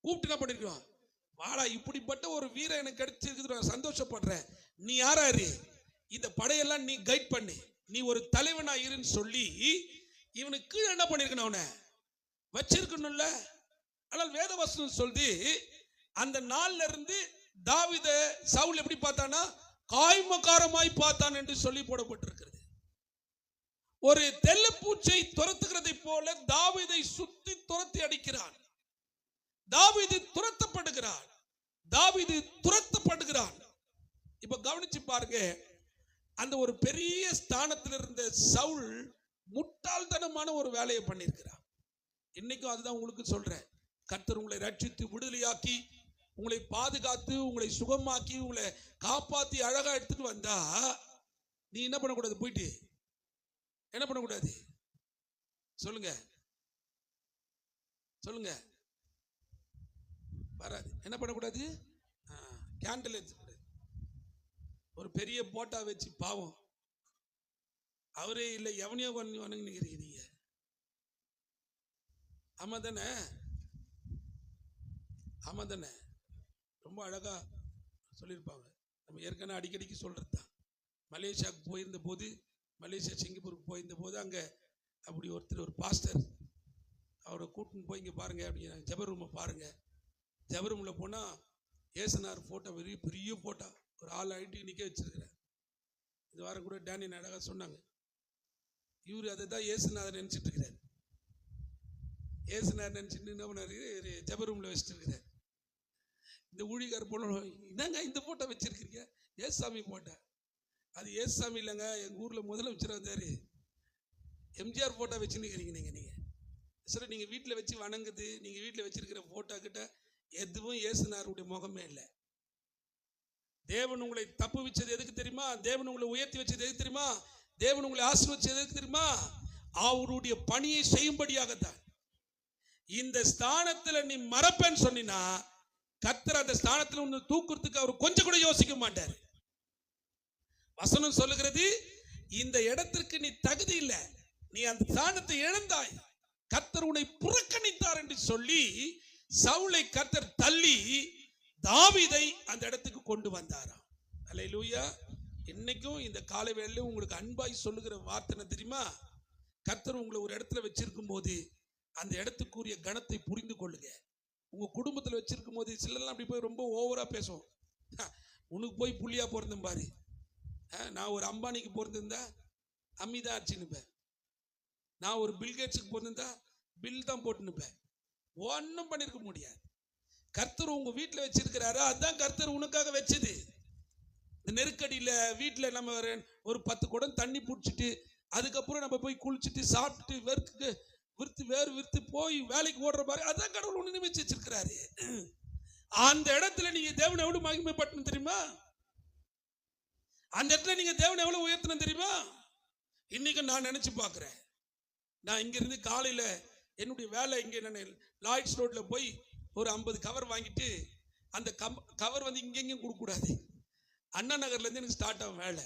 கூப்பிட்டு என்ன பண்ணிருக்கணும்? வாடா, இப்படிப்பட்ட ஒரு வீரன் எனக்கு கிடைச்சிருக்கு, நான் சந்தோஷப்படுறேன். நீ யாராரு? இந்த படையெல்லாம் நீ கைட் பண்ணு, நீ ஒரு தலைவனா இருன்னு சொல்லி இவனுக்கு என்ன பண்ணிருக்கணும்? அவனை வச்சிருக்கணும்ல. ஆனால் வேதவசனம் சொல்லுது, அந்த நாள்ல இருந்து தாவீத சவுல் எப்படி பார்த்தானா? காய்மகாரமாய் பார்த்தான் என்று சொல்லி போடப்பட்டிருக்கிறது. ஒரு தெள்ளப்பூச்சை துரத்துகிறதை போல தாவீதை சுத்தி துரத்தி அடிக்கிறான். தாவீது துரத்தப்படுகிறான். தாவீது துரத்தப்படுகிறான். இப்ப கவனிச்சு பாருங்க, அந்த ஒரு பெரிய ஸ்தானத்தில் இருந்த சவுல் முட்டாள்தனமான ஒரு வேலையை பண்ணியிருக்கிறான். இன்னைக்கும் அதுதான் உங்களுக்கு சொல்றேன். கர்த்தர் உங்களை ரட்சித்து விடுதலையாக்கி உங்களை பாதுகாத்து உங்களை சுகமாக்கி உங்களை காப்பாத்தி அழகா எடுத்துட்டு வந்தா நீ என்ன பண்ணக்கூடாது? போயிட்டு என்ன பண்ணக்கூடாது? சொல்லுங்க சொல்லுங்க. வராது. என்ன பண்ணக்கூடாது? கேண்டில் எடுத்துக்கூடாது. ஒரு பெரிய போட்டா வச்சு பாவம் அவரே இல்லை எவனையோ வணங்குறீங்க. ஆமா தானே? ஆமா தானே? ரொம்ப அழகா சொல்லியிருப்பாங்க. நம்ம ஏற்கனவே அடிக்கடிக்கு சொல்றது தான். மலேசியாவுக்கு போயிருந்த போது, மலேசியா சிங்கப்பூருக்கு போயிருந்த போது அங்கே அப்படி ஒருத்தர், ஒரு பாஸ்டர், அவரை கூட்டின்னு போய் இங்கே பாருங்க அப்படிங்கிறாங்க, ஜெப ரூமை பாருங்க. ஜெப ரூமில் போனால் ஏசுனார் ஃபோட்டோ, பெரிய பெரிய ஃபோட்டோ, ஒரு ஆள் ஐடி நிற்க வச்சிருக்கிறார். இந்த வாரம் கூட டேனி அழகாக சொன்னாங்க, இவர் அதை தான் ஏசுநாதர் நினச்சிட்டு இருக்கிறார். ஏசுநாதர் நினச்சிட்டு என்ன பண்ணாரு? ஜெப ரூமில் வச்சுட்டு இருக்கிறார். இந்த ஊழியக்கார் போன, என்னங்க இந்த ஃபோட்டோ வச்சிருக்கிறீங்க? ஏசுசாமி ஃபோட்டோ. அது ஏசுசாமி இல்லைங்க, எங்கள் ஊரில் முதலமைச்சர் வந்தார், எம்ஜிஆர் ஃபோட்டோ வச்சுன்னுக்கிறீங்க நீங்கள். சரி, நீங்கள் வீட்டில் வச்சு வணங்குது, நீங்கள் வீட்டில் வச்சிருக்கிற ஃபோட்டோ கிட்ட எதுவும் ஏசுனாருடைய முகமே இல்லை. தேவன் உங்களை தப்பு வச்சது எதுக்கு தெரியுமா? தேவன் உங்களை உயர்த்தி வச்சது எதுக்கு தெரியுமா? தேவன் உங்களை ஆசீர்வதிச்சது எதுக்கு தெரியுமா? அவருடைய பணியை செய்யும்படியாகத்தான். இந்த ஸ்தானத்தில் நீ மறப்பேன்னு சொன்னா கர்த்தர் அந்த ஸ்தானத்தில் ஒன்று தூக்குறதுக்கு அவர் கொஞ்சம் கூட யோசிக்க மாட்டார். வசனம் சொல்லுகிறது, இந்த இடத்திற்கு நீ தகுதி இல்லை, நீ அந்த ஸ்தானத்தை இழந்தாய், கர்த்தர் உன்னை புறக்கணித்தார் என்று சொல்லி சவுலை கர்த்தர் தள்ளி தாவீதை அந்த இடத்துக்கு கொண்டு வந்தாராம். அல்லேலூயா. இன்னைக்கும் இந்த காலை வேளையில உங்களுக்கு அன்பாய் சொல்லுகிற வார்த்தை தெரியுமா? கர்த்தர் உங்களை ஒரு இடத்துல வச்சிருக்கும் போது அந்த இடத்துக்குரிய கணத்தை புரிந்து கொள்ளுங்க. உங்க குடும்பத்தில் வச்சிருக்கும் போது சிலர்லாம் அப்படி போய் ரொம்ப ஓவரா பேசுவோம். உனக்கு போய் புள்ளியா பிறந்தேன் பாரு, நான் ஒரு அம்பானிக்கு பிறந்திருந்தா அம்மி தான் அடிச்சுன்னுப்பேன், நான் ஒரு பில்கேட்ஸுக்கு பிறந்திருந்தா பில் தான் போட்டுன்னுப்பேன். ஒன்றும் பண்ணிருக்க முடியாது. கர்த்தர் உங்க வீட்டில் வச்சிருக்கிறாரு, அதுதான் கர்த்தர் உனக்காக வச்சது. இந்த நெருக்கடியில் வீட்டில் நம்ம ஒரு 10 குடம் தண்ணி பிடிச்சிட்டு அதுக்கப்புறம் நம்ம போய் குளிச்சுட்டு சாப்பிட்டுட்டு வேறு விற்று போய் வேலைக்கு ஓடுற மாதிரி, அதான் கடவுள் ஒன்று நினைச்சு வச்சிருக்கிறாரு. அந்த இடத்துல நீங்க தேவனை எவ்வளவு மகிமைப்பட்டணும் தெரியுமா? அந்த இடத்துல நீங்க தேவனை எவ்வளவு உயர்த்தணும் தெரியுமா? இன்னைக்கு நான் நினைச்சு பார்க்கிறேன். நான் இங்க இருந்து காலையில என்னுடைய வேலை இங்க நான் லாய்ட்ஸ் ரோட்ல போய் ஒரு 50 கவர் வாங்கிட்டு, அந்த கவர் வந்து இங்கெங்கும் கொடுக்க கூடாது, அண்ணா நகர்ல இருந்து எனக்கு ஸ்டார்ட் ஆகும் வேலை.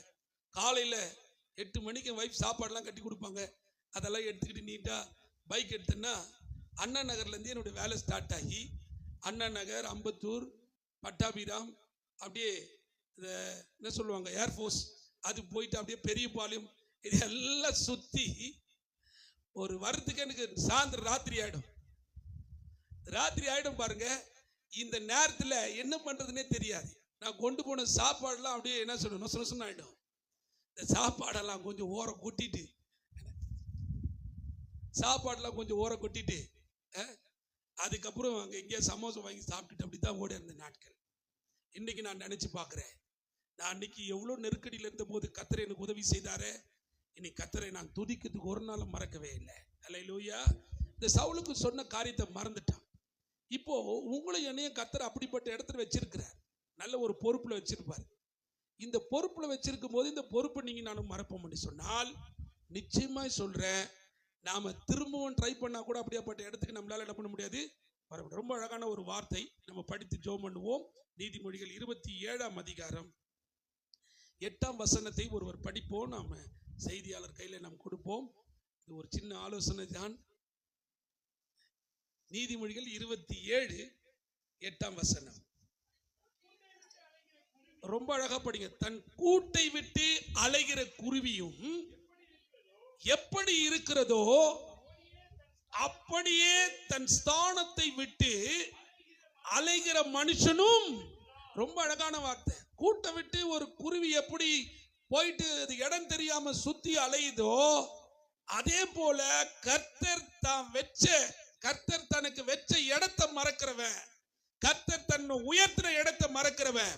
காலையில 8 மணிக்கு என் வைஃப் சாப்பாடுலாம் கட்டி கொடுப்பாங்க. அதெல்லாம் எடுத்துக்கிட்டு நீட்டா பைக் எடுத்தேன்னா அண்ணா நகர்ல இருந்து என்னுடைய வேலை ஸ்டார்ட் ஆகி அண்ணா நகர், அம்பத்தூர், பட்டாபிராம், அப்படியே என்ன சொல்லுவாங்க ஏர்ஃபோர்ஸ், அது போயிட்டு அப்படியே பெரியபாளையம், இது எல்லாம் சுத்தி ஒரு வரத்துக்கு எனக்கு சாயந்தரம் ராத்திரி ஆயிடும் பாருங்க. இந்த நேரத்தில் என்ன பண்றதுன்னே தெரியாது. நான் கொண்டு போன சாப்பாடுலாம் அப்படியே என்ன சொல்லணும் சொன்ன ஆயிடும். இந்த சாப்பாடெல்லாம் கொஞ்சம் ஓரம் கொட்டிட்டு அதுக்கப்புறம் அங்கே எங்கேயா சமோசம் வாங்கி சாப்பிட்டுட்டு அப்படித்தான் ஓடி இருந்த நாட்கள். இன்னைக்கு நான் நினைச்சு பார்க்கிறேன், நான் அன்னைக்கு எவ்வளோ நெருக்கடியில் இருந்த போது கர்த்தர் எனக்கு உதவி செய்தாரே. இன்னைக்கு கர்த்தரை நான் துதிக்கிறதுக்கு ஒரு நாளும் மறக்கவே இல்லை. அல்லேலூயா. இந்த சவுலுக்கு சொன்ன காரியத்தை மறந்துட்டான். இப்போ உங்களை என்னையும் கர்த்தர் அப்படிப்பட்ட இடத்துல வச்சிருக்கிறார், நல்ல ஒரு பொறுப்புல வச்சிருப்பார். இந்த பொறுப்புல வச்சிருக்கும் போது இந்த பொறுப்பை நீங்க நானும் மறப்போம் என்று சொன்னால், நிச்சயமாய் சொல்றேன், நாம திரும்பவும் ட்ரை பண்ணா கூட அப்படியாப்பட்ட இடத்துக்கு நம்மளால என்ன பண்ண முடியாது. ரொம்ப அழகான ஒரு வார்த்தை, நம்ம படித்து ஜெபம் பண்ணுவோம். நீதிமொழிகள் 27ஆம் அதிகாரம் 8ஆம் வசனத்தை ஒருவர் படிப்போம். நாம செய்தியாளர் கையில நாம் கொடுப்போம். இது ஒரு சின்ன ஆலோசனை தான். நீதிமொழிகள் 27:8ஆம் வசனம் ரொம்ப அழகா படிங்க. தன் கூட்டை விட்டு அலைகிற குருவியும் எப்படி இருக்கிறதோ அப்படியே தன் ஸ்தானத்தை விட்டு அலைகிற மனுஷனும். ரொம்ப அழகான வார்த்தை. கூட்டை விட்டு ஒரு குருவி எப்படி போயிட்டு அது இடம் தெரியாம சுத்தி அலையுதோ, அதே போல கர்த்தர் தனக்கு வச்ச இடத்தை மறக்கிறவன், கர்த்தர் தன்னை உயர்த்தின இடத்தை மறக்கிறவன்,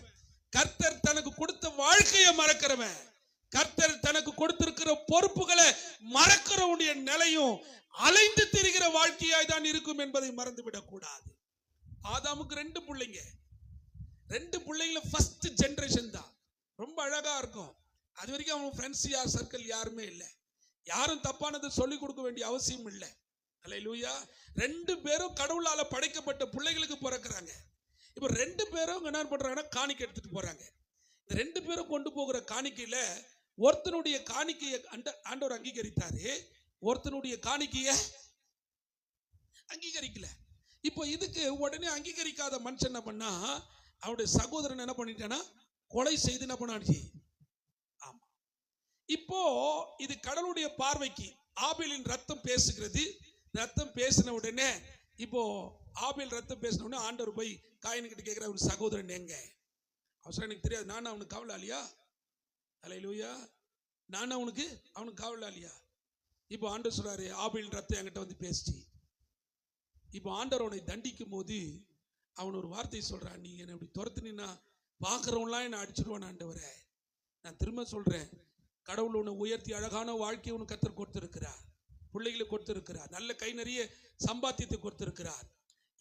கர்த்தர் தனக்கு கொடுத்த வாழ்க்கையை மறக்கிறவன், கர்த்தர் தனக்கு கொடுத்திருக்கிற பொறுப்புகளை மறக்கிறவனுடைய நிலையும் அலைந்து திரிகிற வாழ்க்கையாய் தான் இருக்கும் என்பதை மறந்துவிடக் கூடாது. ஆதாமுக்கு 2 பிள்ளைங்க, 2 பிள்ளைங்கள ஃபர்ஸ்ட் ஜெனரேஷன் தான். ரொம்ப அழகா இருக்கும். அது வரைக்கும் அவன் ஃப்ரெண்ட்ஸ் சர்க்கிள் யாருமே இல்லை, யாரும் தப்பானதை சொல்லிக் கொடுக்க வேண்டிய அவசியம் இல்லை. அல்லேலூயா. 2 பேரும் கடவுளால படைக்கப்பட்ட பிள்ளைகளுக்கு பிறக்கிறாங்க. இப்ப 2 பேரும் என்ன பண்றாங்கன்னா காணிக்கை எடுத்துட்டு போறாங்க. இந்த 2 பேரும் கொண்டு போகிற காணிக்கையில ஒருத்தனுடைய காணிக்கையை ஆண்டவர் அங்கீகரித்தாரு, ஒருத்தனுடைய காணிக்கைய அங்கீகரிக்கல. இப்போ இதுக்கு உடனே அங்கீகரிக்காத மனுஷன் என்ன பண்ணா, அவனுடைய சகோதரன் என்ன பண்ணிட்டானா கொலை செய்து என்ன பண்ணாச்சு. ஆமா, இப்போ இது கடவுளுடைய பார்வைக்கு ஆபேலின் ரத்தம் பேசுகிறது. ரத்தம் பேசின உடனே, இப்போ ஆபேல் ரத்தம் பேசின உடனே ஆண்டவர் போய் காயின் கிட்ட கேட்கிற, ஒரு சகோதரன் எங்க? அவசரம் எனக்கு தெரியாது, நான் அவனுக்கு காவலாளியா? அல்லேலூயா. நான் அவனுக்கு காவலாளியா? இப்போ ஆண்டவர் சொல்றாரு, ஆபேலின் ரத்தம் என்கிட்ட வந்து பேசிச்சு. இப்போ ஆண்டவர் அவனை தண்டிக்கும் போது அவன் ஒரு வார்த்தை சொல்றான், நீ என்னை இப்படி துரத்துனா பார்க்குறவன்லாம் என்னை அடிச்சிருவான் ஆண்டவரே. நான் திரும்ப சொல்றேன், கடவுள் உன்னை உயர்த்தி அழகான வாழ்க்கையை உனக்கு கர்த்தர் கொடுத்திருக்கிறார், பிள்ளைகளை கொடுத்திருக்கிறார், நல்ல கை நிறைய சம்பாத்தியத்தை கொடுத்திருக்கிறார்.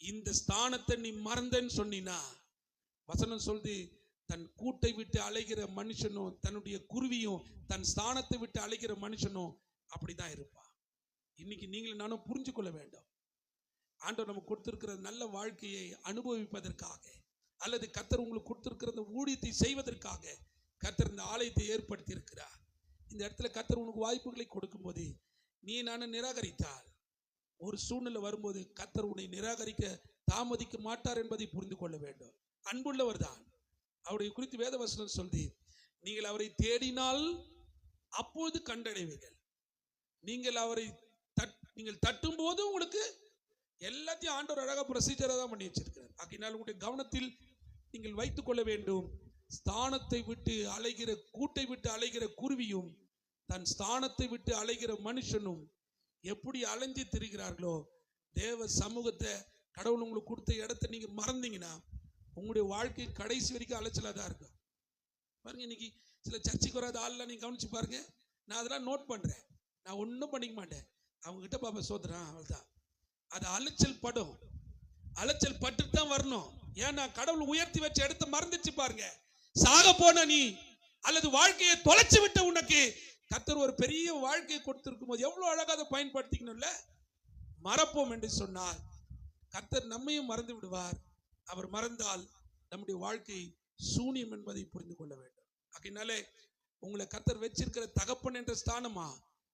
இந்த ஸ்தானத்தை நீ மறந்தன்னு சொன்னா, வசனம் சொல்லுது, தன் கூட்டை விட்டு அலைகிற மனுஷனும் தன்னுடைய குருவியும் தன் ஸ்தானத்தை விட்டு அலைகிற மனுஷனும் அப்படிதான் இருப்பான். இன்னைக்கு நீங்களும் நானும் புரிஞ்சு கொள்ள வேண்டும், ஆண்டவர் நமக்கு கொடுத்திருக்கிற நல்ல வாழ்க்கையை அனுபவிப்பதற்காக, அல்லது கர்த்தர் உங்களுக்கு கொடுத்திருக்கிற இந்த ஊழியத்தை செய்வதற்காக கர்த்தர் இந்த ஆலயத்தை ஏற்படுத்தி இருக்கிறார். இந்த இடத்துல கர்த்தர் உனக்கு வாய்ப்புகளை கொடுக்கும் போது நீ நானும் நிராகரித்தால், ஒரு சூழ்நிலை வரும்போது கர்த்தர் உன்னை நிராகரிக்க தாமதிக்க மாட்டார் என்பதை புரிந்து கொள்ள வேண்டும். அன்புள்ளவர் தான். அவருடைய குறித்து வேத வசனம் சொல்லி, நீங்கள் அவரை தேடினால் அப்பொழுது கண்டடைவீர்கள். நீங்கள் அவரை நீங்கள் தட்டும் போது உங்களுக்கு எல்லாத்தையும் ஆண்டவர் அழகா ப்ரொசீஜரா தான் பண்ணி வச்சிருக்கிறார். ஆகையினால் உங்களுடைய கவனத்தில் நீங்கள் வைத்துக் கொள்ள வேண்டும், ஸ்தானத்தை விட்டு அலைகிற கூட்டை விட்டு அலைகிற குருவியும் தன் ஸ்தானத்தை விட்டு அலைகிற மனுஷனும் எப்படி அலைந்து திரிகிறார்களோ, தேவ சமூகத்தை கடவுள் உங்களுக்கு கொடுத்த இடத்தை நீங்க மறந்தீங்கன்னா உங்களுடைய வாழ்க்கை கடைசி வரைக்கும் அலைச்சலா தான் இருக்கும். பாருங்க, இன்னைக்கு சில சர்ச்சைக்கு வராத ஆள்லாம் நீங்க கவனிச்சு பாருங்க. நான் அதெல்லாம் நோட் பண்றேன், நான் ஒன்றும் பண்ணிக்க மாட்டேன், அவங்க கிட்ட பாப்பா சோதரன் அவள் தான். அது அலைச்சல் படும், அலைச்சல் பட்டு தான் வரணும். ஏன்னா கடவுள் உயர்த்தி வச்ச இடத்தை மறந்துச்சு பாருங்க. சாக போன நீ அல்லது வாழ்க்கையை தொலைச்சு விட்ட உனக்கு கர்த்தர் ஒரு பெரிய வாழ்க்கையை கொடுத்திருக்கும் போது எவ்வளவு அழகா அதை பயன்படுத்திக்கணும்ல. மறப்போம் என்று சொன்னால் கர்த்தர் நம்மையும் மறந்து விடுவார். அவர் மறந்தால் நம்முடைய வாழ்க்கை சூனியம் என்பதை புரிந்து கொள்ள வேண்டும். அதனாலே உங்களை கர்த்தர் வச்சிருக்கிற தகப்பன் என்ற ஸ்தானமா,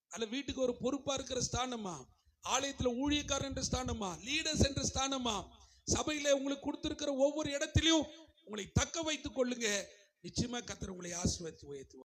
அல்ல வீட்டுக்கு ஒரு பொறுப்பா இருக்கிற ஸ்தானமா, ஆலயத்துல ஊழியக்காரர் என்ற ஸ்தானமா, லீடர்ஸ் என்ற ஸ்தானமா, சபையில உங்களுக்கு கொடுத்திருக்கிற ஒவ்வொரு இடத்திலையும் உங்களை தக்க வைத்துக் கொள்ளுங்க. நிச்சயமா கர்த்தர் உங்களை ஆசீர்வதித்து உயர்த்துவார்.